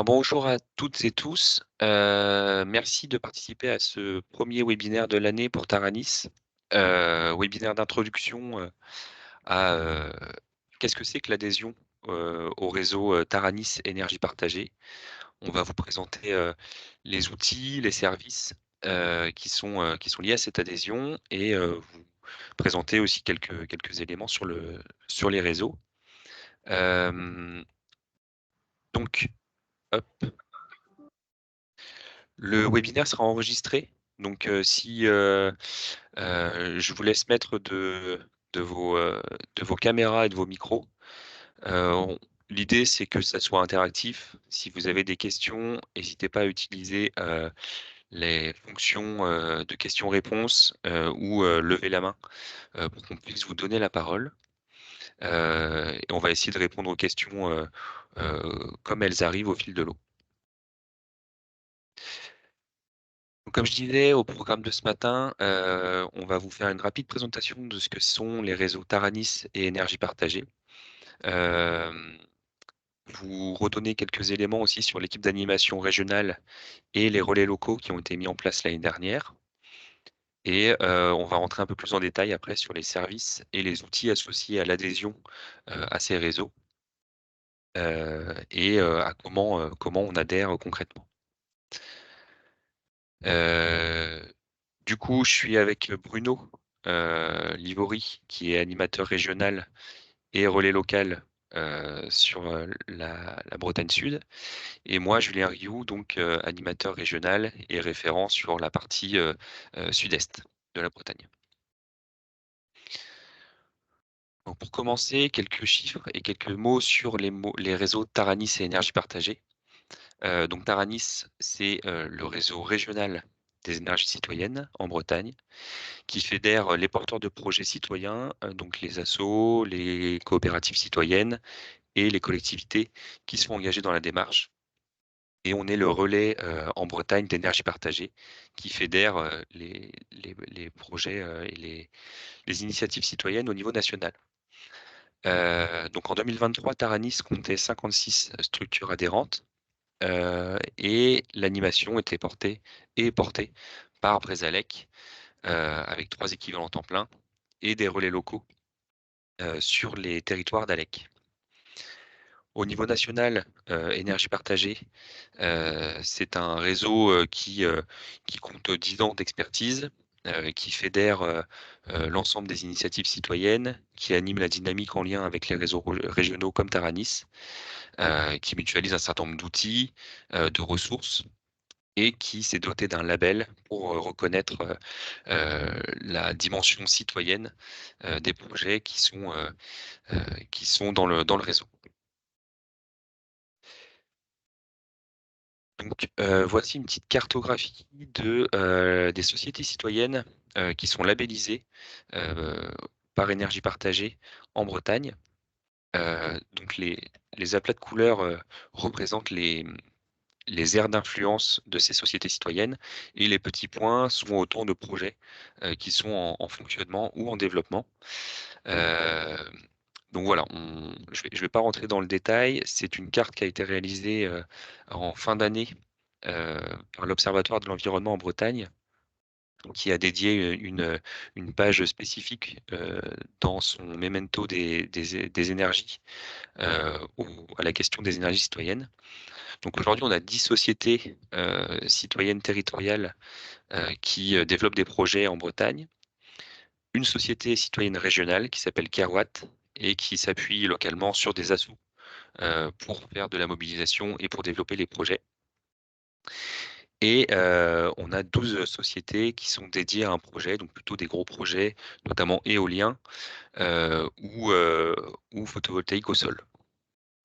Bonjour à toutes et tous. Merci de participer à ce premier webinaire de l'année pour Taranis. Webinaire d'introduction à qu'est-ce que c'est que l'adhésion au réseau Taranis Énergie Partagée. On va vous présenter les outils, les services qui sont liés à cette adhésion et vous présenter aussi quelques éléments sur les réseaux. Donc, hop. Le webinaire sera enregistré, donc si je vous laisse mettre de de vos caméras et de vos micros. On L'idée, c'est que ça soit interactif. Si vous avez des questions, n'hésitez pas à utiliser les fonctions de questions-réponses ou lever la main pour qu'on puisse vous donner la parole. Et on va essayer de répondre aux questions comme elles arrivent au fil de l'eau. Donc, comme je disais au programme de ce matin, on va vous faire une rapide présentation de ce que sont les réseaux Taranis et Énergie Partagée. Vous redonner quelques éléments aussi sur l'équipe d'animation régionale et les relais locaux qui ont été mis en place l'année dernière. Et on va rentrer un peu plus en détail après sur les services et les outils associés à l'adhésion à ces réseaux et à comment on adhère concrètement. Euh, Du coup, je suis avec Bruno Livori, qui est animateur régional et relais local sur la Bretagne Sud. Et moi, Julien Rioux, donc animateur régional et référent sur la partie sud-est de la Bretagne. Donc, pour commencer, quelques chiffres et quelques mots sur les réseaux Taranis et Énergie Partagée. Donc Taranis, c'est le réseau régional des énergies citoyennes en Bretagne, qui fédère les porteurs de projets citoyens, donc les assos, les coopératives citoyennes et les collectivités qui sont engagées dans la démarche. Et on est le relais en Bretagne d'énergie partagée qui fédère les projets et les initiatives citoyennes au niveau national. Donc en 2023, Taranis comptait 56 structures adhérentes et l'animation était portée par Brézalec avec 3 équivalents temps plein et des relais locaux sur les territoires d'Alec. Au niveau national, Énergie partagée, c'est un réseau qui compte 10 ans d'expertise, qui fédère l'ensemble des initiatives citoyennes, qui anime la dynamique en lien avec les réseaux régionaux comme Taranis, qui mutualise un certain nombre d'outils, de ressources et qui s'est doté d'un label pour reconnaître la dimension citoyenne des projets qui sont dans le réseau. Donc, voici une petite cartographie des sociétés citoyennes qui sont labellisées euh, par Énergie Partagée en Bretagne. Donc, les aplats de couleurs représentent les aires d'influence de ces sociétés citoyennes et les petits points sont autant de projets qui sont en fonctionnement ou en développement. Euh, donc voilà, je vais pas rentrer dans le détail. C'est une carte qui a été réalisée en fin d'année euh, par l'Observatoire de l'environnement en Bretagne, qui a dédié une page spécifique dans son memento des énergies à la question des énergies citoyennes. Donc aujourd'hui, on a 10 sociétés citoyennes territoriales qui développent des projets en Bretagne, une société citoyenne régionale qui s'appelle Kerwatt et qui s'appuie localement sur des assos pour faire de la mobilisation et pour développer les projets. Et on a 12 sociétés qui sont dédiées à un projet, donc plutôt des gros projets, notamment éoliens ou photovoltaïques au sol.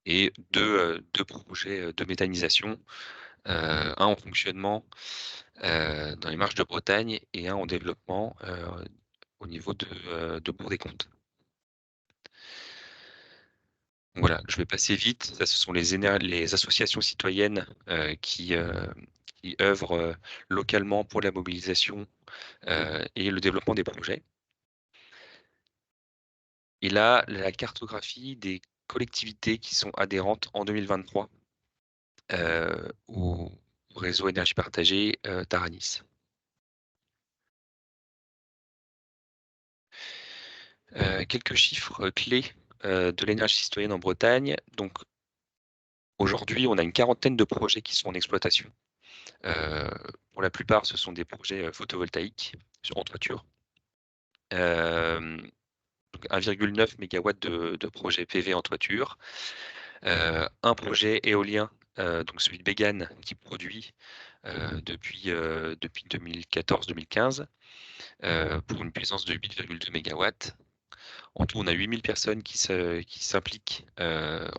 Et deux projets de méthanisation, un en fonctionnement dans les marges de Bretagne et un en développement au niveau de Bourg-des-Comptes. Voilà, je vais passer vite. Ça, ce sont les associations citoyennes qui œuvrent localement pour la mobilisation et le développement des projets. Et là, la cartographie des collectivités qui sont adhérentes en 2023. au réseau énergie partagée, Taranis. Quelques chiffres clés, de l'énergie citoyenne en Bretagne. Donc aujourd'hui, on a une quarantaine de projets qui sont en exploitation. Heu, pour la plupart, ce sont des projets, photovoltaïques en toiture. Donc 1,9 mégawatts de projets PV en toiture. Un projet éolien, donc celui de Bégane qui produit, depuis 2014-2015, pour une puissance de 8,2 mégawatts. En tout, on a 8 000 personnes qui s'impliquent,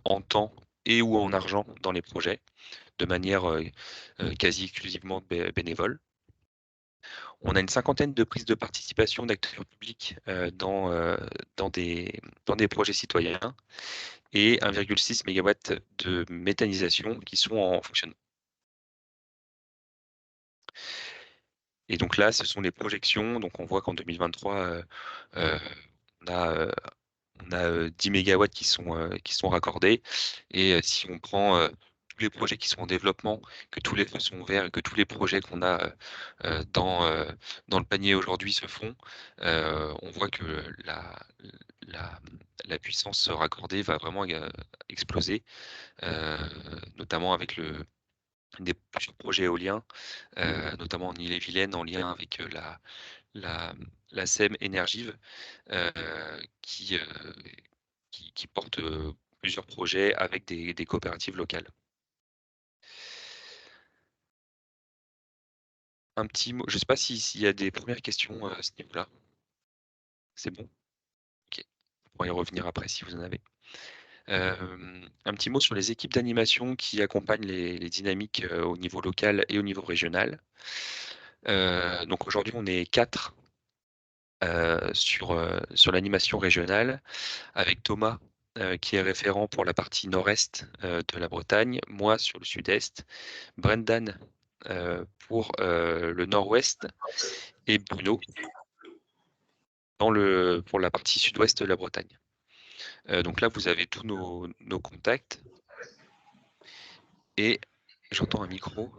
en temps et ou en argent dans les projets, de manière, quasi exclusivement bénévole. On a une cinquantaine de prises de participation d'acteurs publics, dans des projets citoyens et 1,6 mégawatts de méthanisation qui sont en fonctionnement. Et donc là, ce sont les projections. Donc on voit qu'en 2023, heu, on a, heu on a, 10 mégawatts qui sont raccordés et si on prend, tous les projets qui sont en développement, que tous les feux sont verts et que tous les projets qu'on a, dans le panier aujourd'hui se font, on voit que la la puissance raccordée va vraiment exploser, heu, notamment avec plusieurs projets éoliens, notamment en Ille-et-Vilaine en lien avec, la la SEM Énergive, heu, qui, heu qui porte, plusieurs projets avec des coopératives locales. Un petit mot, je ne sais pas s'il y a des premières questions, à ce niveau-là? C'est bon? OK. On pourra y revenir après si vous en avez. Un petit mot sur les équipes d'animation qui accompagnent les dynamiques, au niveau local et au niveau régional. Donc aujourd'hui, on est 4, sur l'animation régionale avec Thomas, qui est référent pour la partie nord-est, de la Bretagne, moi sur le sud-est, Brendan, pour, le nord-ouest et Bruno pour la partie sud-ouest de la Bretagne. Donc là, vous avez tous nos contacts et j'entends un micro.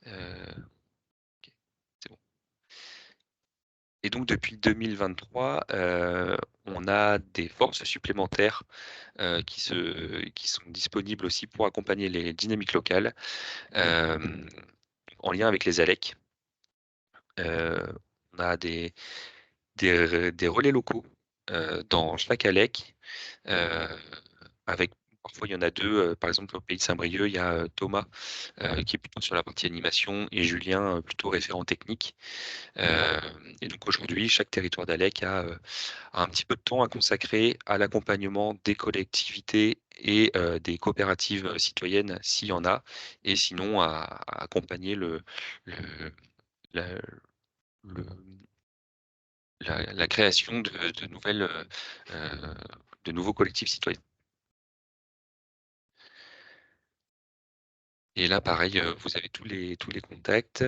OK, c'est bon. Et donc depuis 2023, on a des forces supplémentaires, qui sont disponibles aussi pour accompagner les dynamiques locales, hem, en lien avec les ALEC. On a des relais locaux, dans chaque ALEC, heu, avec parfois il y en a 2. Par exemple au pays de Saint-Brieuc, il y a, Thomas, qui est plutôt sur la partie animation et Julien, plutôt référent technique. Et donc aujourd'hui, chaque territoire d'ALEC a un petit peu de temps à consacrer à l'accompagnement des collectivités et des coopératives, citoyennes s'il y en a, et sinon à accompagner le la le la création de nouvelles, de nouveaux collectifs citoyens. Et là pareil, vous avez tous les contacts.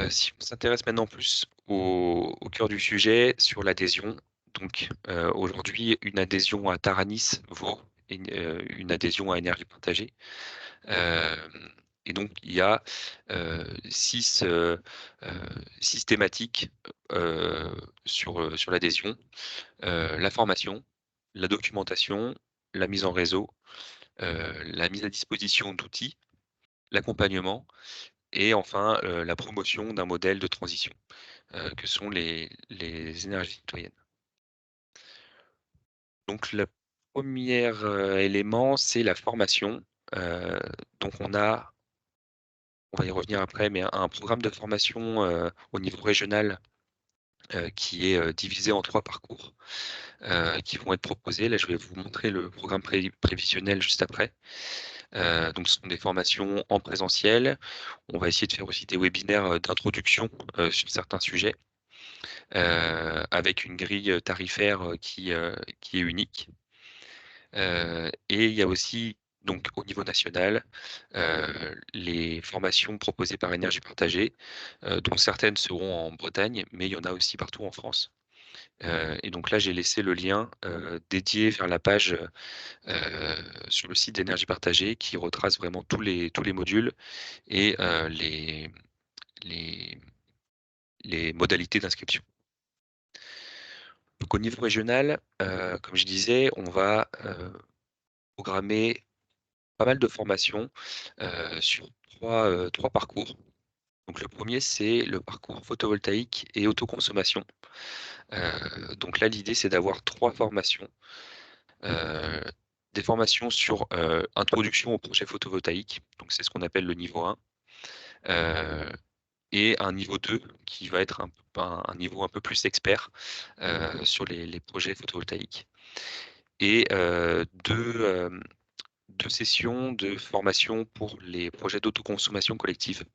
Si on s'intéresse maintenant plus au cœur du sujet, sur l'adhésion, donc aujourd'hui, une adhésion à Taranis vaut une adhésion à Énergie Partagée. Hem Et donc il y a, 6, 6 thématiques, heu, sur l'adhésion. La formation, la documentation, la mise en réseau, la mise à disposition d'outils, l'accompagnement et enfin, la promotion d'un modèle de transition, que sont les énergies citoyennes. Donc le premier élément, c'est la formation. Heu, donc on va y revenir après, mais un programme de formation, au niveau régional, qui est, divisé en 3 parcours, qui vont être proposés. Là, je vais vous montrer le programme prévisionnel juste après. Donc ce sont des formations en présentiel. On va essayer de faire aussi des webinaires, d'introduction, sur certains sujets, avec une grille, tarifaire, qui est unique. Et il y a aussi, donc au niveau national, les formations proposées par Énergie Partagée, dont certaines seront en Bretagne, mais il y en a aussi partout en France. Et donc là, j'ai laissé le lien, dédié vers la page, sur le site d'Énergie Partagée qui retrace vraiment tous les modules et les les modalités d'inscription. Donc au niveau régional, comme je disais, on va, programmer pas mal de formations, sur 3 parcours. Donc le premier c'est le parcours photovoltaïque et autoconsommation. Donc là, l'idée, c'est d'avoir 3 formations. Heu, des formations sur, introduction au projet photovoltaïque, donc c'est ce qu'on appelle le niveau 1, heu et un niveau 2 qui va être un niveau un peu plus expert, sur les projets photovoltaïques et 2 sessions de formation pour les projets d'autoconsommation collective.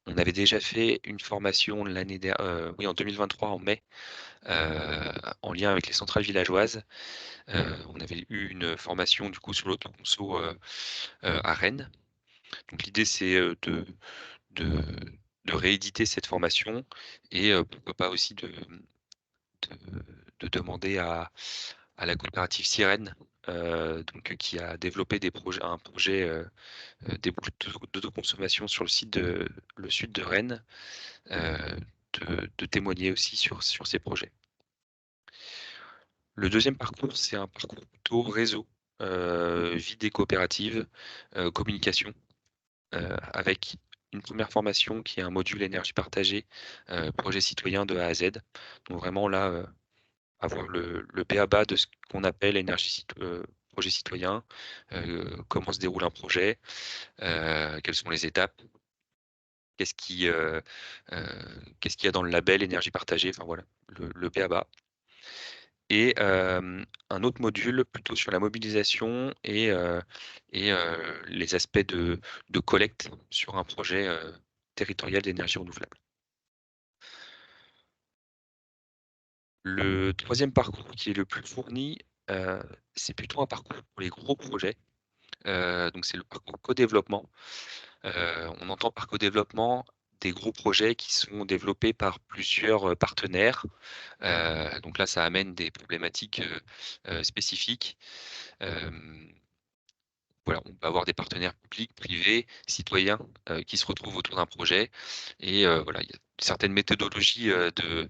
On avait déjà fait une formation oui, en 2023 en mai, en lien avec les centrales villageoises. On avait eu une formation du coup sur l'autoconso, à Rennes. Donc l'idée c'est, de de rééditer cette formation et pourquoi pas aussi de demander à la coopérative Sirène, qui a développé un projet, des bouches d'autoconsommation sur le sud de Rennes, heu, de témoigner aussi sur ces projets. Le deuxième parcours, c'est un parcours plutôt réseau, vie des coopératives, communication, avec une première formation qui est un module énergie partagée, projet citoyen de A à Z. Donc vraiment là, avoir le b.a-ba de ce qu'on appelle projet citoyen, comment se déroule un projet, quelles sont les étapes, qu'est-ce qui, qu'est-ce qu'il y a dans le label énergie partagée, enfin voilà, le b.a-ba. Et un autre module plutôt sur la mobilisation et les aspects de collecte sur un projet, territorial d'énergie renouvelable. Le troisième parcours qui est le plus fourni, heu, c'est plutôt un parcours pour les gros projets, donc c'est le parcours co-développement. On entend par co-développement des gros projets qui sont développés par plusieurs, partenaires. Donc là, ça amène des problématiques, spécifiques. Hem Voilà, on peut avoir des partenaires publics, privés, citoyens, qui se retrouvent autour d'un projet et voilà, il y a certaines méthodologies, de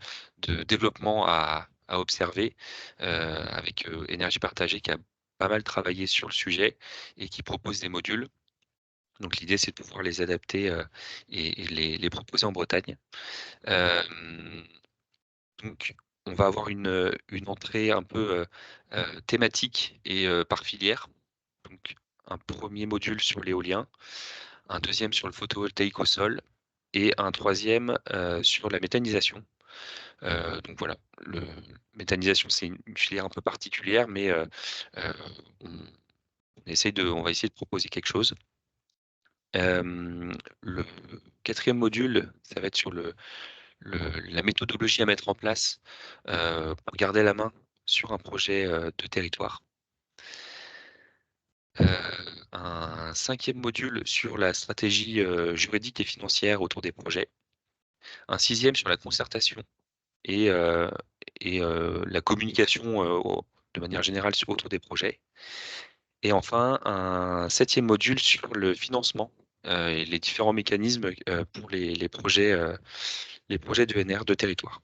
développement à observer, avec, Énergie Partagée qui a pas mal travaillé sur le sujet et qui propose des modules. Donc l'idée, c'est de pouvoir les adapter, et les proposer en Bretagne. Hem, donc on va avoir une entrée un peu, thématique et par filière. Donc un premier module sur l'éolien, un deuxième sur le photovoltaïque au sol et un troisième sur la méthanisation. Donc voilà, le méthanisation, c'est une filière un peu particulière, mais heu, on on va essayer de proposer quelque chose. Le quatrième module, ça va être sur le la méthodologie à mettre en place, pour garder la main sur un projet, de territoire. Un cinquième module sur la stratégie, juridique et financière autour des projets. Un sixième sur la concertation et heu la communication, de manière générale autour des projets. Et enfin, un septième module sur le financement, et les différents mécanismes, pour les projets d'ENR de territoire.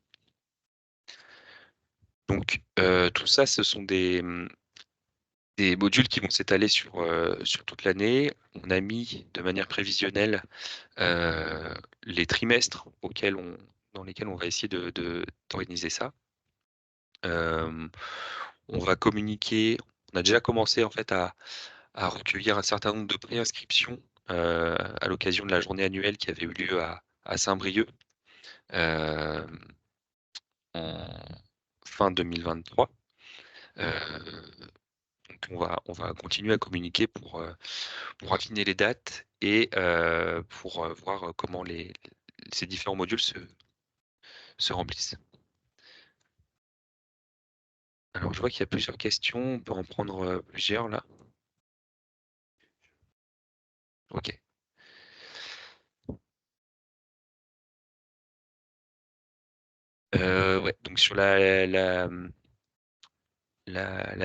Donc tout ça, ce sont des modules qui vont s'étaler sur toute l'année. On a mis de manière prévisionnelle, les trimestres dans lesquels on va essayer d'organiser ça. Hem, on va communiquer on a déjà commencé en fait à recueillir un certain nombre de préinscriptions, à l'occasion de la journée annuelle qui avait eu lieu à Saint-Brieuc, hem, en fin 2023. Heu, donc on va continuer à communiquer pour affiner les dates et pour, voir comment ces différents modules se remplissent. Alors je vois qu'il y a plusieurs questions, on peut en prendre, plusieurs là. OK. Ouais, donc sur la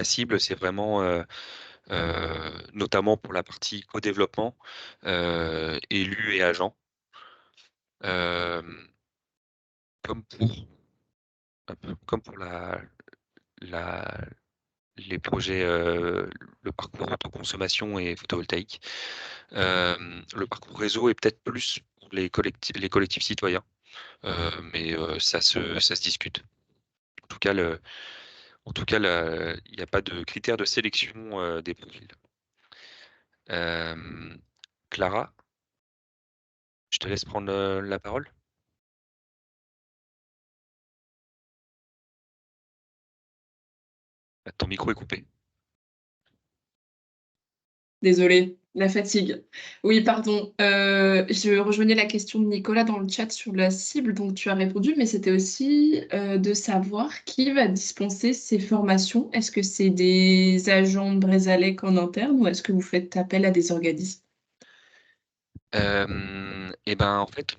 cible, c'est vraiment, notamment pour la partie co-développement, élus et agents, hem, comme pour comme pour la les projets, le parcours autoconsommation et photovoltaïque. Le parcours réseau est peut-être plus pour les collectifs citoyens, mais ça se discute. En tout cas, il n'y a pas de critères de sélection, des profils. Hem, Clara, je te laisse prendre, la parole. Ah, ton micro est coupé. Désolée, la fatigue. Oui, pardon. Je rejoignais la question de Nicolas dans le chat sur la cible, donc tu as répondu, mais c'était aussi de savoir qui va dispenser ces formations. Est-ce que c'est des agents de Brézalec en interne ou est-ce que vous faites appel à des organismes? Et ben, en fait,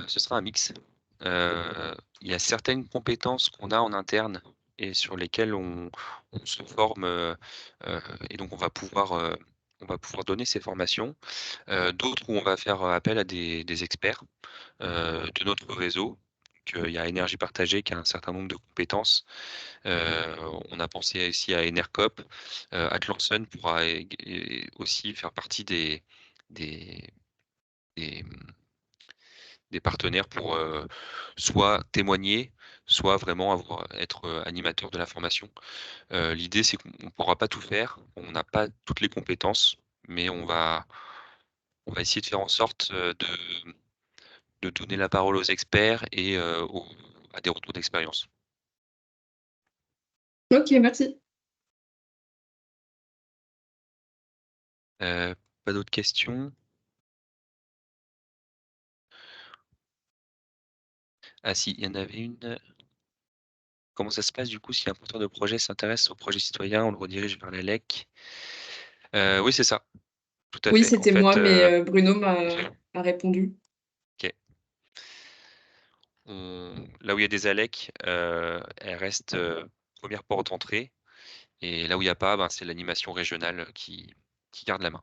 ce sera un mix. Il y a certaines compétences qu'on a en interne et sur lesquelles on se forme, heu et donc on va pouvoir donner ces formations. D'autres où on va faire appel à des experts, de notre réseau. Donc, il y a Énergie Partagée qui a un certain nombre de compétences. On a pensé aussi à Enercop. Atlanson pourra aussi faire partie des des, mmh, des partenaires pour, soit témoigner, soit vraiment être, animateur de la formation. L'idée, c'est qu'on ne pourra pas tout faire, on n'a pas toutes les compétences, mais on va essayer de faire en sorte, de donner la parole aux experts et à des retours d'expérience. Ok, merci. Heu, Pas d'autres questions? Ah si, il y en avait une. Comment ça se passe du coup si un porteur de projet s'intéresse au projet citoyen, on le redirige vers la LEC? Oui, c'est ça, tout à Oui, fait. En c'était moi, fait, mais Bruno m'a répondu. OK. Là où il y a des ALEC, elles restent, 1re porte d'entrée et là où il y a pas, ben, c'est l'animation régionale qui garde la main.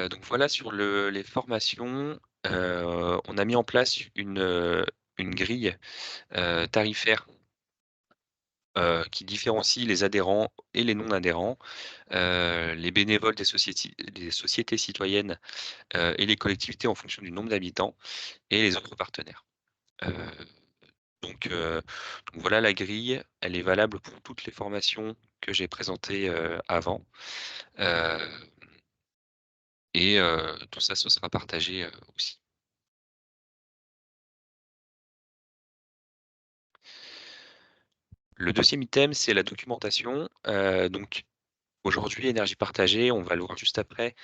Donc voilà sur les formations, on a mis en place une grille, tarifaire, qui différencie les adhérents et les non-adhérents, les bénévoles des sociétés citoyennes, et les collectivités en fonction du nombre d'habitants et les autres partenaires. Heu Donc, voilà la grille, elle est valable pour toutes les formations que j'ai présentées, avant, heu et tout ça, ce sera partagé, aussi. Le 2e item, c'est la documentation, donc aujourd'hui, énergie partagée, on va le voir juste après,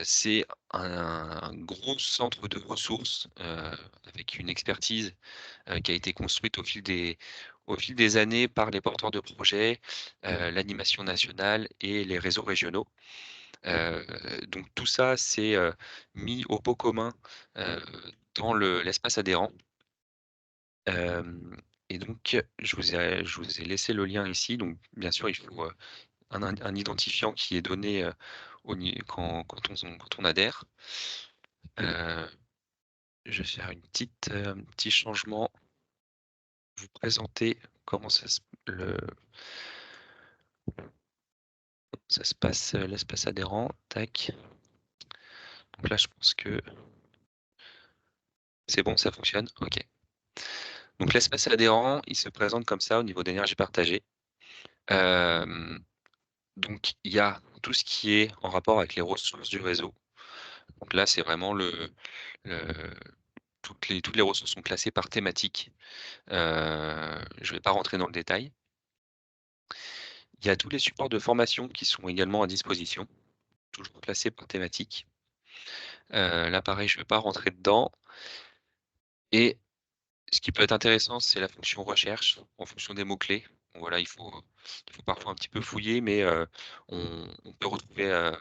c'est un gros centre de ressources, avec une expertise, qui a été construite au fil des années par les porteurs de projets, l'animation nationale et les réseaux régionaux. Heu, donc tout ça, c'est, mis au pot commun, heu, dans l'espace adhérent. Hem et donc je vous ai laissé le lien ici. Donc bien sûr, il faut, un identifiant qui est donné, au ni quand on adhère. Heu, je vais faire un petit changement, vous présenter comment ça se passe, l'espace adhérent. Tac. Donc là, je pense que c'est bon, ça fonctionne? OK. Donc l'espace adhérent, il se présente comme ça au niveau d'énergie partagée. Hem, donc il y a tout ce qui est en rapport avec les ressources du réseau. Donc là, c'est vraiment le toutes les ressources sont classées par thématique. Je vais pas rentrer dans le détail. Il y a tous les supports de formation qui sont également à disposition, toujours classés par thématique. Là pareil, je vais pas rentrer dedans et ce qui peut être intéressant, c'est la fonction recherche en fonction des mots-clés. Bon voilà, il faut parfois un petit peu fouiller, mais on peut retrouver,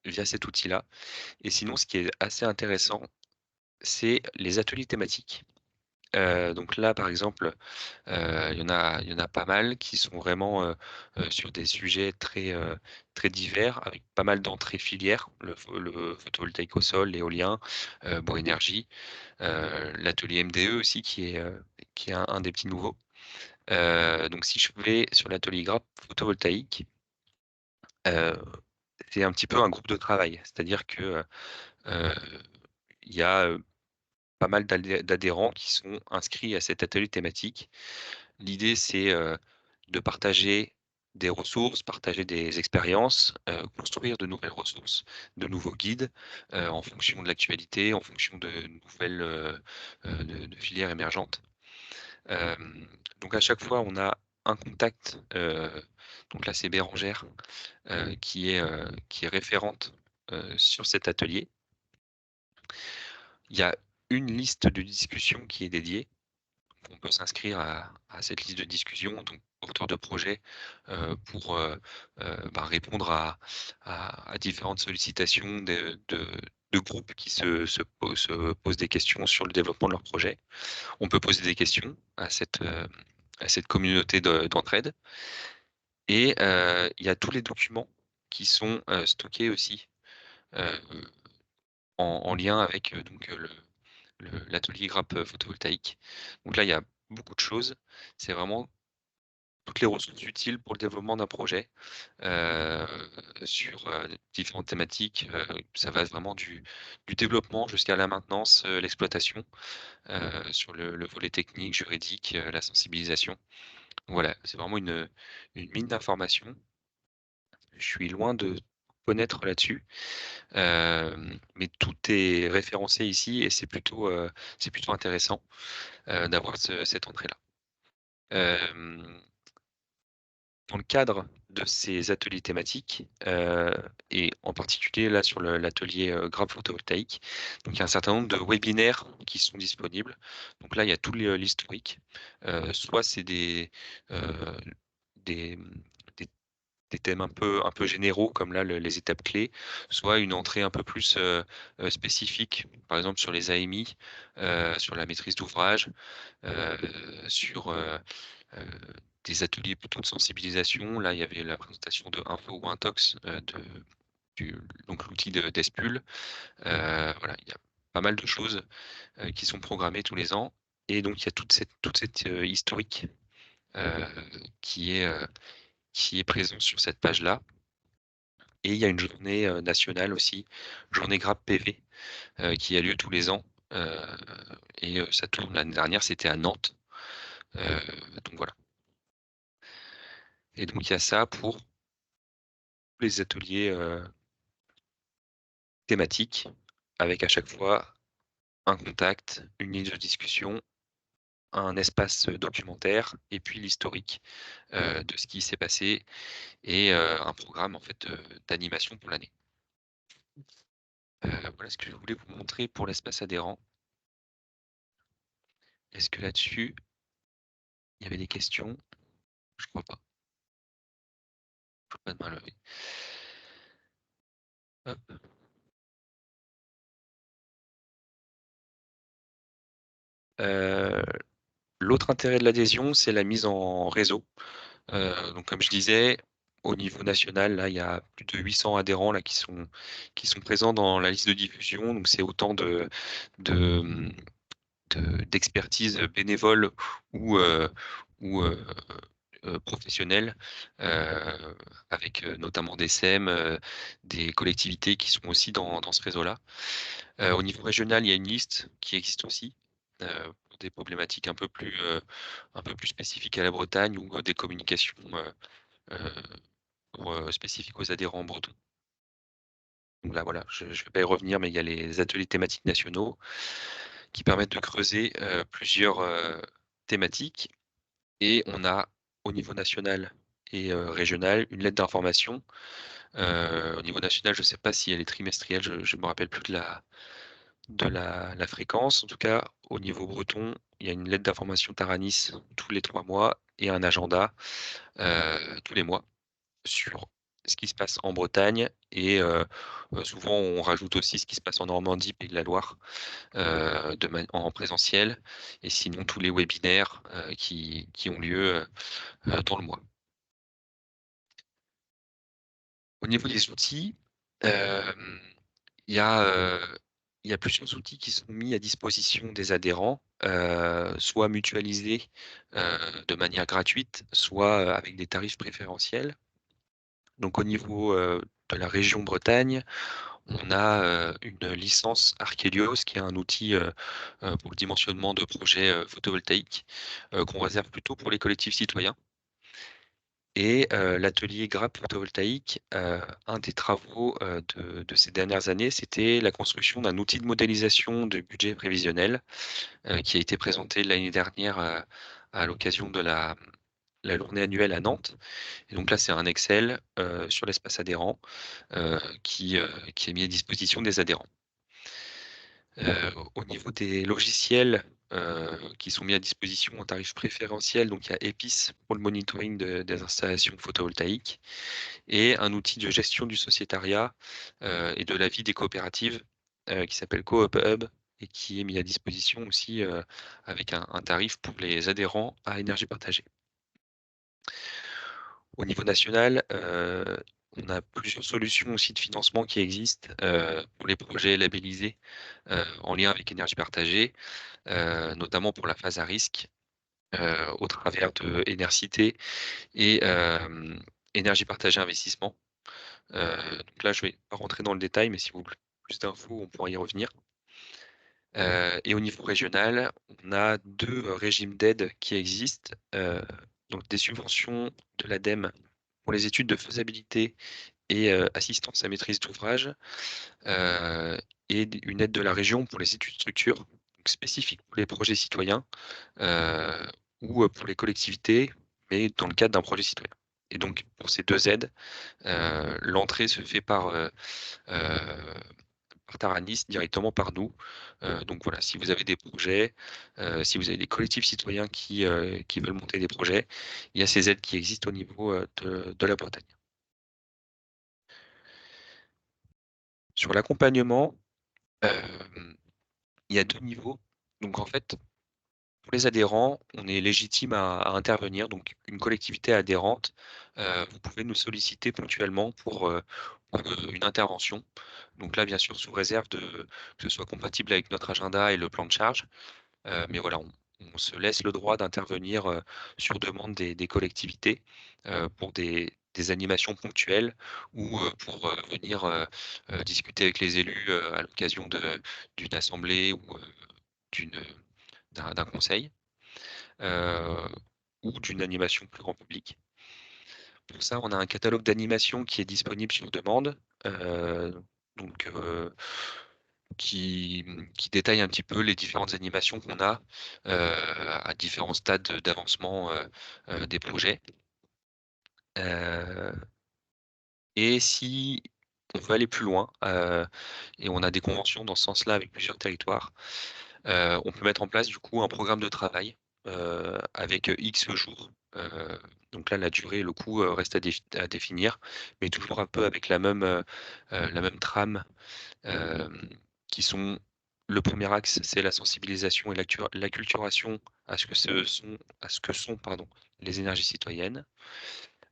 via cet outil-là. Et sinon, ce qui est assez intéressant, c'est les ateliers thématiques. Donc là, par exemple, il y en a pas mal qui sont vraiment, sur des sujets très divers avec pas mal d'entrées filières, le photovoltaïque au sol, l'éolien, Bois Énergie, l'atelier MDE aussi qui est un des petits nouveaux. Donc si je vais sur l'atelier grappe photovoltaïque, heu, c'est un petit peu un groupe de travail. C'est-à-dire que, heu, il y a, pas mal d'adhérents qui sont inscrits à cet atelier thématique. L'idée, c'est, de partager des ressources, partager des expériences, construire de nouvelles ressources, de nouveaux guides, en fonction de l'actualité, en fonction de nouvelles, de filières émergentes. Donc à chaque fois, on a un contact, donc là, c'est Bérangère, qui est référente, sur cet atelier. Il y a une liste de discussion qui est dédiée. On peut s'inscrire à cette liste de discussion en tant que porteur de projet, pour, répondre à différentes sollicitations de groupes qui se posent des questions sur le développement de leur projet. On peut poser des questions à cette communauté d'entraide et il y a tous les documents qui sont, stockés aussi, heu, en lien avec, l'atelier grappe, photovoltaïque. Donc là, il y a beaucoup de choses. C'est vraiment toutes les ressources utiles pour le développement d'un projet, heu, sur, différentes thématiques, ça va vraiment du développement jusqu'à la maintenance, l'exploitation, sur le volet technique, juridique, la sensibilisation. Voilà, c'est vraiment une mine d'informations. Je suis loin de connaître là-dessus, mais tout est référencé ici et c'est plutôt intéressant, d'avoir cette entrée-là. Hem Dans le cadre de ces ateliers thématiques, et en particulier là sur l'atelier, grappe photovoltaïque, donc il y a un certain nombre de webinaires qui sont disponibles. Donc là, il y a tout l'historique, soit c'est heu, des, mmh, des des thèmes un peu généraux comme là les étapes clés, soit une entrée un peu plus, spécifique, par exemple sur les AMI, sur la maîtrise d'ouvrage, heu, sur, Heu, des ateliers plutôt de sensibilisation. Là, il y avait la présentation de Info ou Intox, du donc l'outil d'Espul. Voilà, il y a pas mal de choses, qui sont programmées tous les ans et donc il y a toute cette historique, heu, qui est, heu, qui est présent sur cette page-là et il y a une journée, nationale aussi, journée grappe PV, qui a lieu tous les ans, heu et ça tourne. L'année dernière, c'était à Nantes, donc voilà et donc il y a ça pour les ateliers, thématiques, avec à chaque fois un contact, une ligne de discussion, un espace, documentaire et puis l'historique, de ce qui s'est passé et un programme en fait, d'animation pour l'année. Voilà ce que je voulais vous montrer pour l'espace adhérent. Est-ce que là-dessus, il y avait des questions? Je crois pas. Je vois pas de main levée. Hop. Heu, L'autre intérêt de l'adhésion, c'est la mise en réseau. Donc comme je disais, au niveau national, là, il y a plus de 800 adhérents là qui sont présents dans la liste de diffusion. Donc c'est autant de, mmh, d'expertise bénévole ou, professionnelle, avec, notamment des SEM, des collectivités qui sont aussi dans ce réseau-là. Au niveau régional, il y a une liste qui existe aussi, pour des problématiques un peu plus spécifiques à la Bretagne ou, des communications, heu, spécifiques aux adhérents bretons. Donc là, voilà, je ne vais pas y revenir, mais il y a les ateliers thématiques nationaux qui permettent de creuser, plusieurs, thématiques et on a au niveau national et régional une lettre d'information. Au niveau national, je ne sais pas si elle est trimestrielle, je me rappelle plus de la fréquence. En tout cas, au niveau breton, il y a une lettre d'information Taranis tous les 3 mois et un agenda, tous les mois sur ce qui se passe en Bretagne et souvent on rajoute aussi ce qui se passe en Normandie, Pays de la Loire, en présentiel et sinon tous les webinaires, qui ont lieu, dans le mois. Au niveau des outils, il y a, il y a plusieurs outils qui sont mis à disposition des adhérents, soit mutualisés, de manière gratuite, soit, avec des tarifs préférentiels. Donc au niveau, de la région Bretagne, on a, une licence Archelios qui est un outil, pour le dimensionnement de projets, photovoltaïques, qu'on réserve plutôt pour les collectifs citoyens. Et l'atelier grappe photovoltaïque, un des travaux, de ces dernières années, c'était la construction d'un outil de modélisation de budget prévisionnel, qui a été présenté l'année dernière, à l'occasion de la journée annuelle à Nantes. Et donc là, c'est un Excel, sur l'espace adhérent, qui est mis à disposition des adhérents. Au niveau des logiciels, qui sont mis à disposition en tarif préférentiel, donc il y a EPIS pour le monitoring des installations photovoltaïques et un outil de gestion du sociétariat, et de la vie des coopératives, qui s'appelle Coop Hub et qui est mis à disposition aussi, avec un tarif pour les adhérents à énergie partagée. Au niveau national, on a plusieurs solutions aussi de financement qui existent, pour les projets labellisés, en lien avec énergie partagée, notamment pour la phase à risque, au travers de Énercité et Énergie partagée investissement. Donc là, je vais pas rentrer dans le détail, mais si vous voulez plus d'infos, on pourra y revenir. Et au niveau régional, on a 2 régimes d'aide qui existent, donc des subventions de l'ADEME pour les études de faisabilité et assistance à maîtrise d'ouvrage, heu et une aide de la région pour les études structures, donc spécifiques pour les projets citoyens, heu, ou pour les collectivités, mais dans le cadre d'un projet citoyen. Et donc pour ces 2 aides, l'entrée se fait heu, par Taranis, directement par nous. Donc voilà, si vous avez des projets, si vous avez des collectifs citoyens qui veulent monter des projets, il y a ces aides qui existent au niveau, de la Bretagne. Sur l'accompagnement, il y a 2 niveaux. Donc en fait, pour les adhérents, on est légitime à intervenir. Donc une collectivité adhérente, vous pouvez nous solliciter ponctuellement pour une intervention. Donc là, bien sûr, sous réserve que ce soit compatible avec notre agenda et le plan de charge. Mais voilà, on se laisse le droit d'intervenir, sur demande des collectivités, pour des animations ponctuelles ou, pour, venir, discuter avec les élus, à l'occasion d'une assemblée ou, d'une, d'un conseil, heu, ou d'une animation plus grand public. Pour ça, on a un catalogue d'animations qui est disponible sur demande, donc qui détaille un petit peu les différentes animations qu'on a, à différents stades d'avancement, des projets. Heu et si on veut aller plus loin, et on a des conventions dans ce sens-là avec plusieurs territoires, on peut mettre en place du coup un programme de travail, avec, X jours. Donc là, la durée et le coût, restent à définir, mais toujours un peu avec la même trame, hem, qui sont le premier axe, c'est la sensibilisation et l'acculturation à ce que sont, pardon, les énergies citoyennes.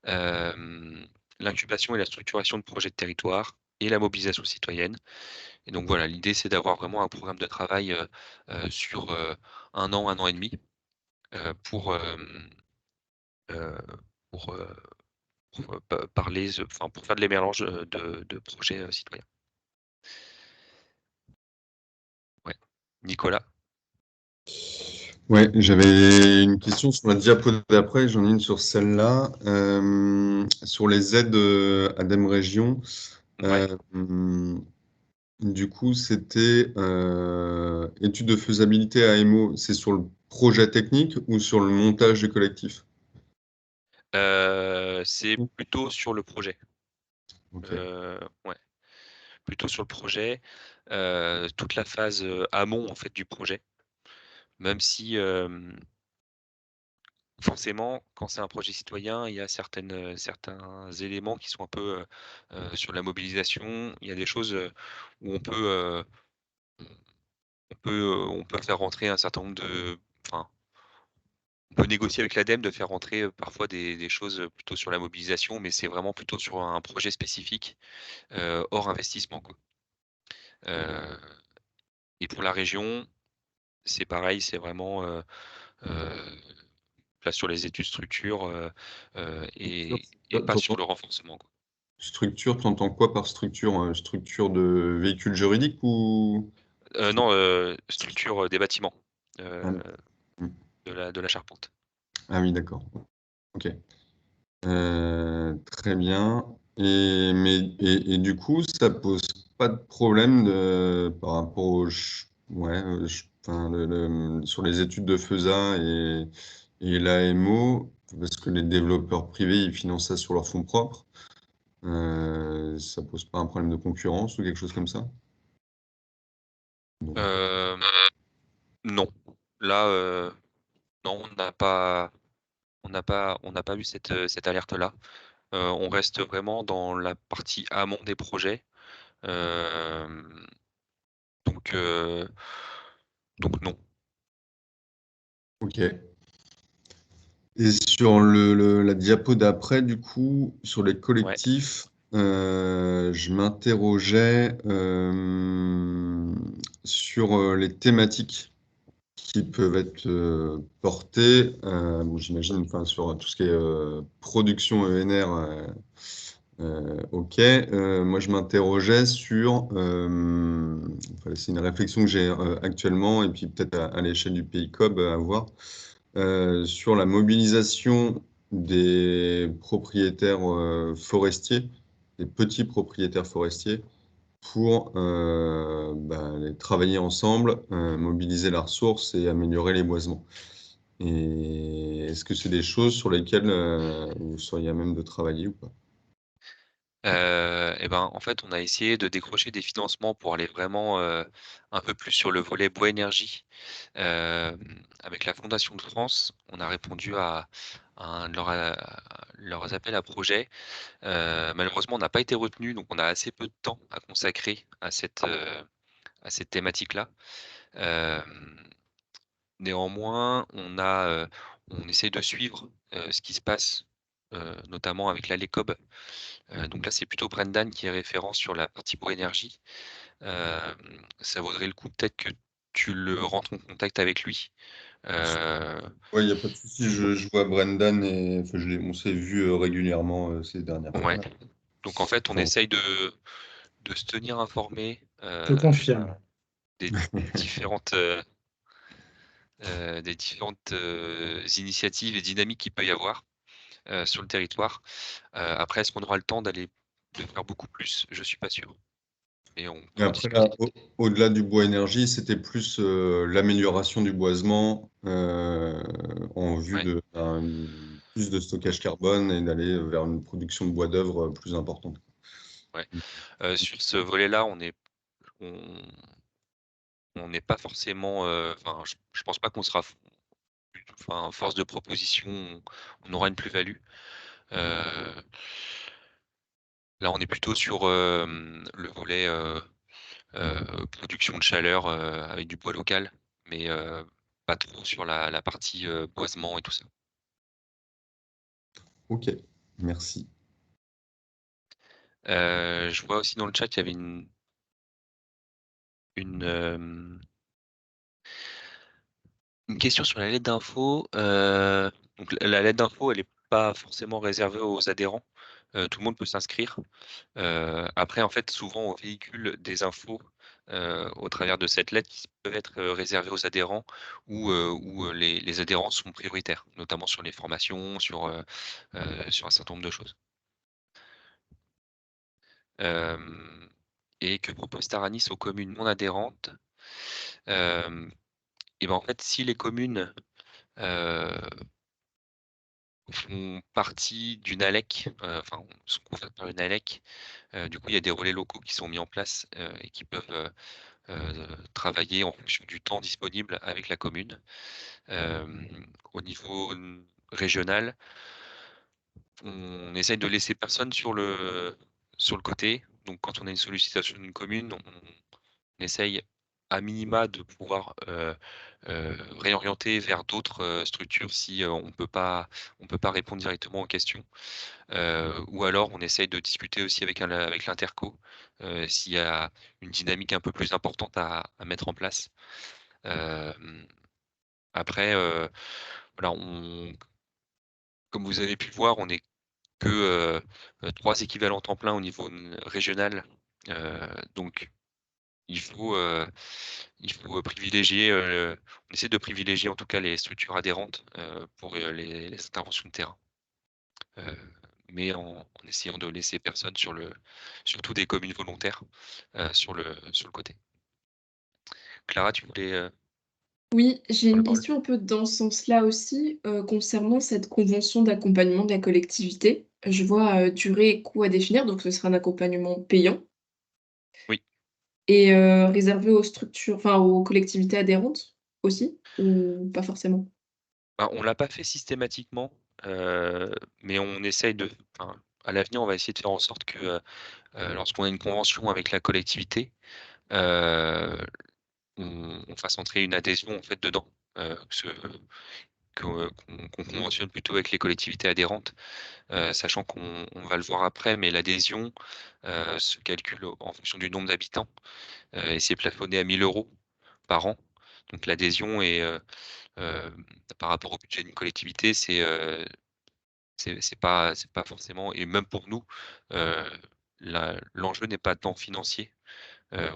Hem, L'incubation et la structuration de projets de territoire et la mobilisation citoyenne. Et donc voilà, l'idée, c'est d'avoir vraiment un programme de travail, sur, 1 an et demi, heu, pour, hem, heu, pour, parler, enfin, pour faire de l'émergence, de projets, citoyens. Ouais. Nicolas? Ouais, j'avais une question sur la diapo d'après, j'en ai une sur celle-là. Sur les aides ADEME Région. Ouais. Euh, du coup, c'était étude de faisabilité AMO, c'est sur le projet technique ou sur le montage du collectif? C'est plutôt sur le projet. Ok. Ouais, plutôt sur le projet, toute la phase, amont, en fait, du projet. Même si, forcément, quand c'est un projet citoyen, il y a certains éléments qui sont un peu, sur la mobilisation. Il y a des choses, où on peut faire rentrer un certain nombre de enfin, on peut négocier avec l'ADEME de faire rentrer, parfois des choses, plutôt sur la mobilisation, mais c'est vraiment plutôt sur un projet spécifique, hors investissement, quoi. Heu et pour la région, c'est pareil, c'est vraiment, heu, là sur les études structure, Structure, et pas sur le renforcement, quoi. structure, tu entends quoi par structure? Structure de véhicule juridique ou Non, structure, des bâtiments, ah, heu, mmh. de la charpente. Ah oui, d'accord. OK. Très bien et du coup, ça pose pas de problème par rapport ouais, enfin, sur les études de FESA et l'AMO, parce que les développeurs privés, ils financent ça sur leurs fonds propres. Ça pose pas un problème de concurrence ou quelque chose comme ça? Non. Hem, non. Là, non, on n'a pas eu cette alerte-là. On reste vraiment dans la partie amont des projets, hem, donc heu, donc non. OK. Et sur la diapo d'après, du coup, sur les Ouais. collectifs, je m'interrogeais sur les thématiques qui peuvent être portées. Bon, j'imagine, enfin, sur tout ce qui est production ENR, ok. Moi, je m'interrogeais sur. Enfin, c'est une réflexion que j'ai actuellement, et puis peut-être à l'échelle du pays COB à voir sur la mobilisation des propriétaires forestiers, des petits propriétaires forestiers, pour travailler ensemble, mobiliser la ressource et améliorer les boisements. Et est-ce que c'est des choses sur lesquelles vous seriez à même de travailler ou pas? Et ben, en fait, on a essayé de décrocher des financements pour aller vraiment, un peu plus sur le volet bois énergie. Avec la Fondation de France, on a répondu à un de leurs appels à projets. Malheureusement, on n'a pas été retenu, donc on a assez peu de temps à consacrer à cette thématique-là. Hem, Néanmoins, on essaye de suivre, ce qui se passe, notamment avec l'ALECOB. Donc là, c'est plutôt Brendan qui est référent sur la partie bois énergie. Ça vaudrait le coup peut-être que tu le rentres en contact avec lui. Heu, Ouais, il n'y a pas de souci, je vois Brendan et enfin, on s'est vu régulièrement ces dernières ouais, fois. donc en fait, on Enfin, essaye de se tenir informé, Je confirme. des différentes, initiatives et dynamiques qu'il peut y avoir, sur le territoire. Après, est-ce qu'on aura le temps de faire beaucoup plus? Je suis pas sûr, mais on et peut en après, là, discuter. au-delà du bois énergie, c'était plus l'amélioration du boisement en vue Ouais. de plus de stockage carbone et d'aller vers une production de bois d'œuvre plus importante. Ouais. Sur ce volet-là, on on n'est pas forcément, enfin, je pense pas qu'on sera enfin, force de proposition, on aura une plus-value. Heu, Là, on est plutôt sur, le volet, production de chaleur, avec du bois local, mais pas trop sur la partie, boisement et tout ça. Ok, merci. Je vois aussi dans le chat, il y avait une, hem une question sur la lettre d'info, donc la lettre d'info, elle est pas forcément réservée aux adhérents, tout le monde peut s'inscrire. Après, en fait, souvent on véhicule des infos, au travers de cette lettre qui peuvent être, réservées aux adhérents où les adhérents sont prioritaires, notamment sur les formations, sur un certain nombre de choses. Hem Et que propose Taranis aux communes non adhérentes? Hem Et ben, en fait, si les communes, heu font partie d'une ALEC, enfin sont couvertes par une ALEC. Du coup, il y a des relais locaux qui sont mis en place, et qui peuvent, travailler en fonction du temps disponible avec la commune. Au niveau régional, on essaye de laisser personne sur le côté. Donc quand on a une sollicitation d'une commune, on essaye à minima de pouvoir, réorienter vers d'autres, structures si, on peut pas répondre directement aux questions. Ou alors on essaye de discuter aussi avec l'interco, s'il y a une dynamique un peu plus importante à mettre en place. Hem, Après, voilà, comme vous avez pu voir, on n'est que, 3 équivalents temps plein au niveau régional. Donc il faut, heu, il faut privilégier, on essaie de privilégier en tout cas les structures adhérentes, pour, les interventions de terrain. Heu, mais en essayant de laisser personne surtout des communes volontaires, sur le côté. Clara, tu voulais, Oui, j'ai prendre la une parole? question un peu dans ce sens-là aussi, concernant cette convention d'accompagnement de la collectivité. Je vois, durée et coût à définir, donc ce sera un accompagnement payant Oui. et réservé aux structures enfin aux collectivités adhérentes aussi? Ou pas forcément? Bah, on l'a pas fait systématiquement, mais on essaye enfin, à l'avenir, on va essayer de faire en sorte que, lorsqu'on a une convention avec la collectivité, heu, on fasse entrer une adhésion en fait dedans, qu'on conventionne plutôt avec les collectivités adhérentes, sachant qu'on va le voir après, mais l'adhésion, se calcule en fonction du nombre d'habitants, et c'est plafonné à 1 000 € par an. Donc l'adhésion est, par rapport au budget d'une collectivité, c'est pas forcément, et même pour nous, heu, l'enjeu n'est pas tant financier,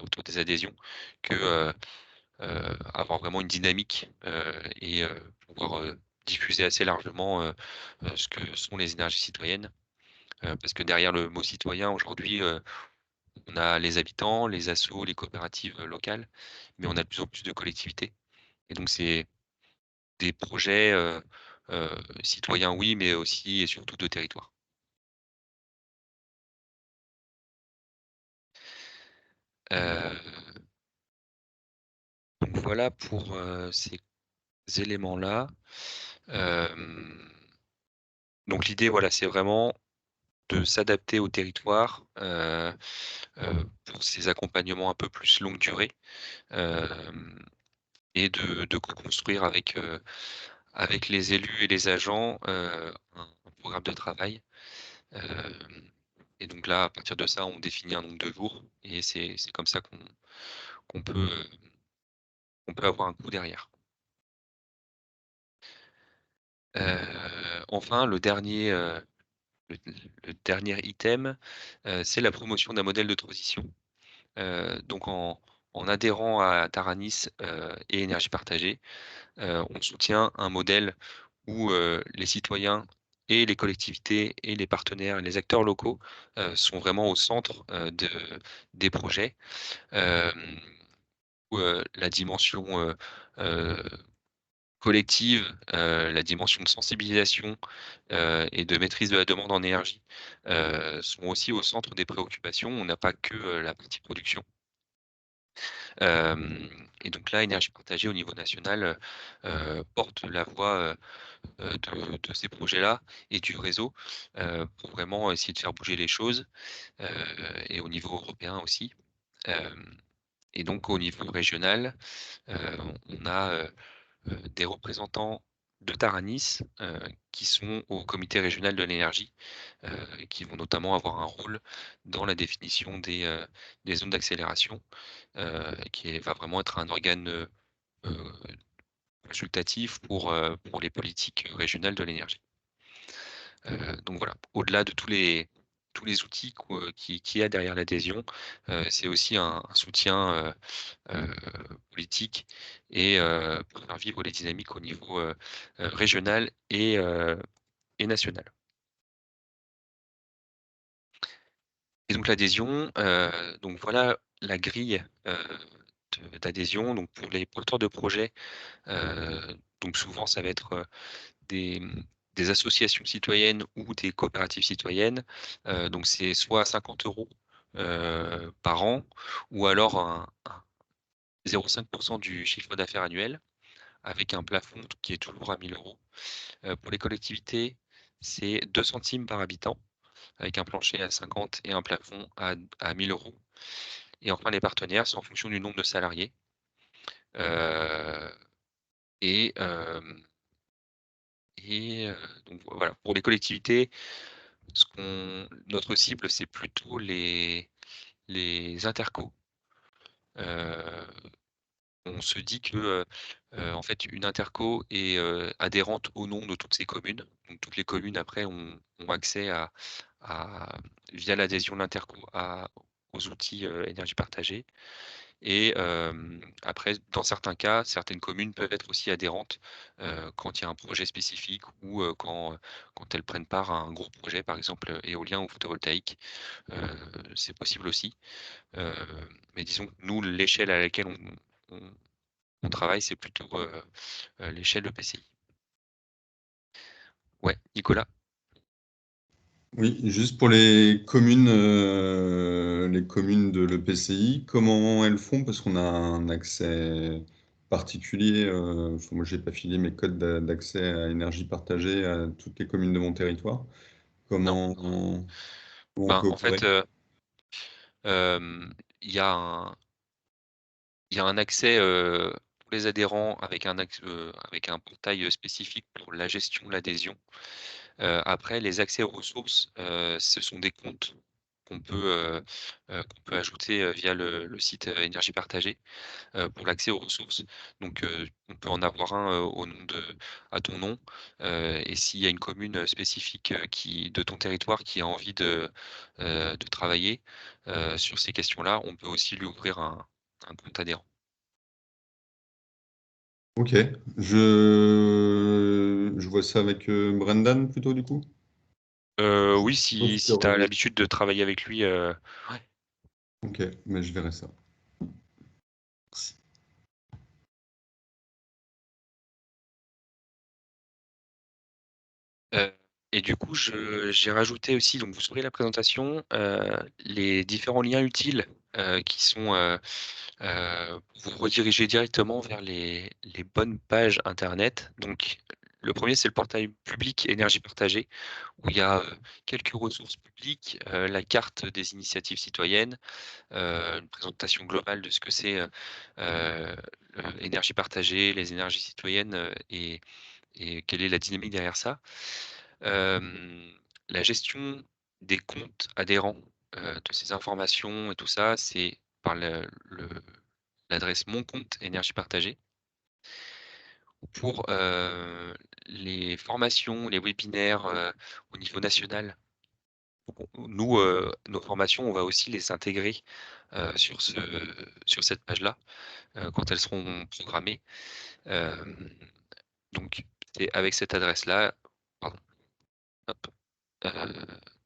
autour des adhésions que, avoir vraiment une dynamique, et pouvoir, diffuser assez largement, ce que sont les énergies citoyennes. Parce que derrière le mot citoyen aujourd'hui, on a les habitants, les assos, les coopératives, locales, mais on a de plus en plus de collectivités, et donc c'est des projets, heu, citoyens oui, mais aussi et surtout de territoire. Heu, donc voilà pour, ces éléments-là. Hem, donc l'idée, voilà, c'est vraiment de s'adapter au territoire, pour ces accompagnements un peu plus longue durée, hem et de co-construire avec les élus et les agents, un programme de travail. Hem Et donc là, à partir de ça, on définit un nombre de jours, et c'est comme ça qu'on peut, on peut avoir un coût derrière. Enfin, le le dernier item, c'est la promotion d'un modèle de transition. Donc en adhérant à Taranis, et Énergie Partagée, on soutient un modèle où, les citoyens et les collectivités et les partenaires et les acteurs locaux, sont vraiment au centre, des projets. Hem, où, la dimension, heu, collective, la dimension de sensibilisation, et de maîtrise de la demande en énergie, sont aussi au centre des préoccupations. On n'a pas que, la partie production. Hem Et donc là, Énergie Partagée au niveau national, porte la voix, de ces projets-là et du réseau, pour vraiment essayer de faire bouger les choses, heu et au niveau européen aussi. Hem et donc au niveau régional, on a, des représentants de Taranis, qui sont au comité régional de l'énergie, et qui vont notamment avoir un rôle dans la définition des zones d'accélération, va vraiment être un organe, heu, consultatif pour les politiques régionales de l'énergie. Donc voilà, au-delà de tous les outils qu'il y a derrière l'adhésion, c'est aussi un soutien, heu, politique, et pour faire vivre les dynamiques au niveau, régional et national. Et donc l'adhésion, donc voilà la grille, d'adhésion. Donc pour les porteurs de projets, donc souvent ça va être, des, des associations citoyennes ou des coopératives citoyennes, donc c'est soit 50 € par an, ou alors un 0,5 du chiffre d'affaires annuel. avec un plafond qui est toujours à 1 000 €. Pour les collectivités, c'est 2 centimes par habitant, avec un plancher à 50 et un plafond à 1 000 €. Et enfin, les partenaires, c'est en fonction du nombre de salariés. Heu et hem donc voilà, pour les collectivités, notre cible, c'est plutôt les intercos. Heu, on se dit que, en fait, une interco est, adhérente au nom de toutes ses communes. Donc toutes les communes après ont accès à via l'adhésion de l'interco aux outils, énergie partagée. Et après, dans certains cas, certaines communes peuvent être aussi adhérentes, quand il y a un projet spécifique ou quand elles prennent part à un gros projet, par exemple, éolien ou photovoltaïque. C'est possible aussi. Heu, mais disons que nous, l'échelle à laquelle on on travaille, c'est plutôt, l'échelle EPCI. Ouais, Nicolas? Oui, juste pour les communes de l'EPCI, comment elles font? Parce qu'on a un accès particulier. Enfin, moi, j'ai pas filé mes codes d'accès à énergie partagée à toutes les communes de mon territoire. Non? Comment on Ben, peut en fait, opérer? il y a un accès, pour les adhérents avec un portail, spécifique pour la gestion de l'adhésion. Après les accès aux ressources, ce sont des comptes qu'on peut ajouter, via le site, Énergie partagée, pour l'accès aux ressources. Donc on peut en avoir un, au nom à ton nom, et s'il y a une commune, spécifique, qui de ton territoire qui a envie de travailler, sur ces questions-là, on peut aussi lui ouvrir un compte adhérent. Ok, je vois ça avec Brendan plutôt du coup. Oui, Je pense si qu'il y tu aura as des- l'habitude de travailler avec lui, ouais. Ok, mais je verrai ça. Merci. Heu et du coup, j'ai rajouté aussi, donc vous aurez la présentation, les différents liens utiles, qui sont, vous rediriger directement vers les bonnes pages internet. Donc le premier, c'est le portail public énergie partagée, où il y a, quelques ressources publiques, la carte des initiatives citoyennes, une présentation globale de ce que c'est, énergie partagée, les énergies citoyennes, et quelle est la dynamique derrière ça. La gestion des comptes adhérents, de ces informations et tout ça, c'est par l'adresse Mon compte énergie partagée. Pour, les formations, les webinaires, au niveau national, nous, nos formations, on va aussi les intégrer, sur cette page-là, quand elles seront programmées. Hem, donc c'est avec cette adresse-là, pardon, hop,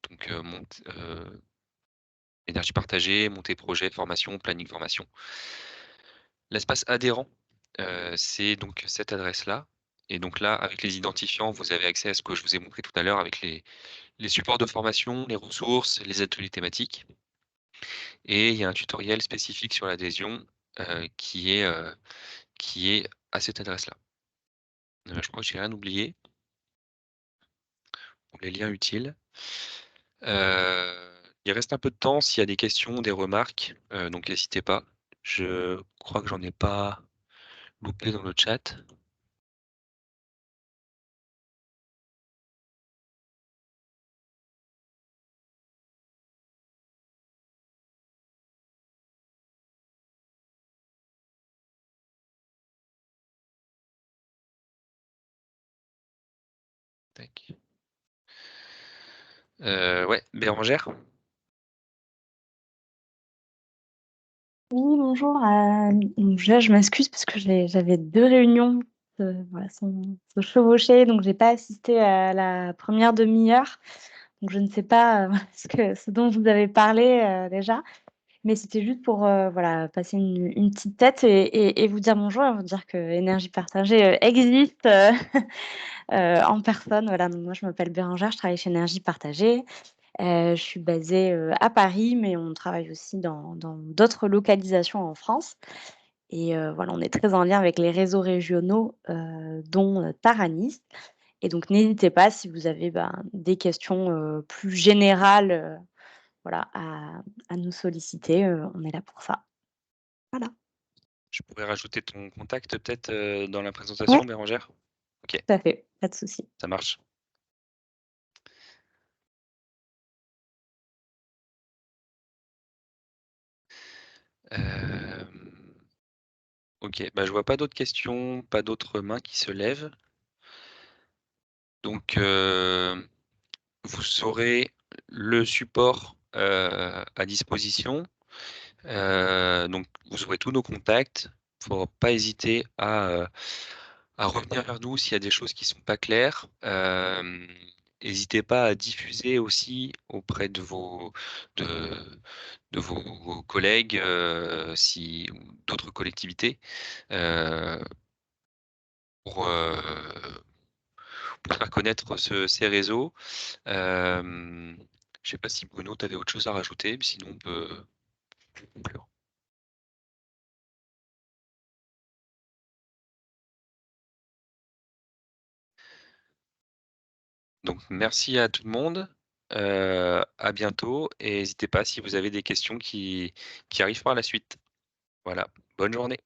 donc énergie partagée, montée projet, formation, planning formation. L'espace adhérent, c'est donc cette adresse-là, et donc là, avec les identifiants, vous avez accès à ce que je vous ai montré tout à l'heure avec les supports de formation, les ressources, les ateliers thématiques, et il y a un tutoriel spécifique sur l'adhésion, qui est à cette adresse-là. Je crois que j'ai rien oublié pour les liens utiles. Il reste un peu de temps s'il y a des questions, des remarques, donc n'hésitez pas. Je crois que j'en ai pas loupé dans le chat. Tac. Ouais, Bérangère? Oui, bonjour. Donc déjà, je m'excuse parce que j'avais 2 réunions, voilà, se chevaucher, donc j'ai pas assisté à la première demi-heure. Donc je ne sais pas, ce dont vous avez parlé, déjà. Mais c'était juste pour, voilà, passer une petite tête et vous dire bonjour et vous dire que Énergie Partagée, existe, en personne. Voilà, donc moi je m'appelle Bérangère, je travaille chez Énergie Partagée. Je suis basée, à Paris, mais on travaille aussi dans d'autres localisations en France Et voilà, on est très en lien avec les réseaux régionaux, dont, Taranis. Et donc n'hésitez pas si vous avez, des questions, plus générales, voilà, à nous solliciter, on est là pour ça. Voilà. Je pourrais rajouter ton contact peut-être, dans la Ouais, présentation, Bérangère? OK, tout à fait, pas de souci. ça marche. OK, je vois pas d'autres questions, pas d'autres mains qui se lèvent. Donc, vous aurez le support, à disposition. Donc vous aurez tous nos contacts. Faut pas hésiter à revenir vers nous s'il y a des choses qui sont pas claires. Hésitez pas à diffuser aussi auprès de vos collègues, si ou d'autres collectivités, heu, pour, heu, pour faire connaître ces réseaux. Je sais pas si Bruno, tu avais autre chose à rajouter? Sinon on peut conclure. Donc merci à tout le monde, à bientôt et n'hésitez pas si vous avez des questions qui arrivent par la suite. Voilà, bonne journée.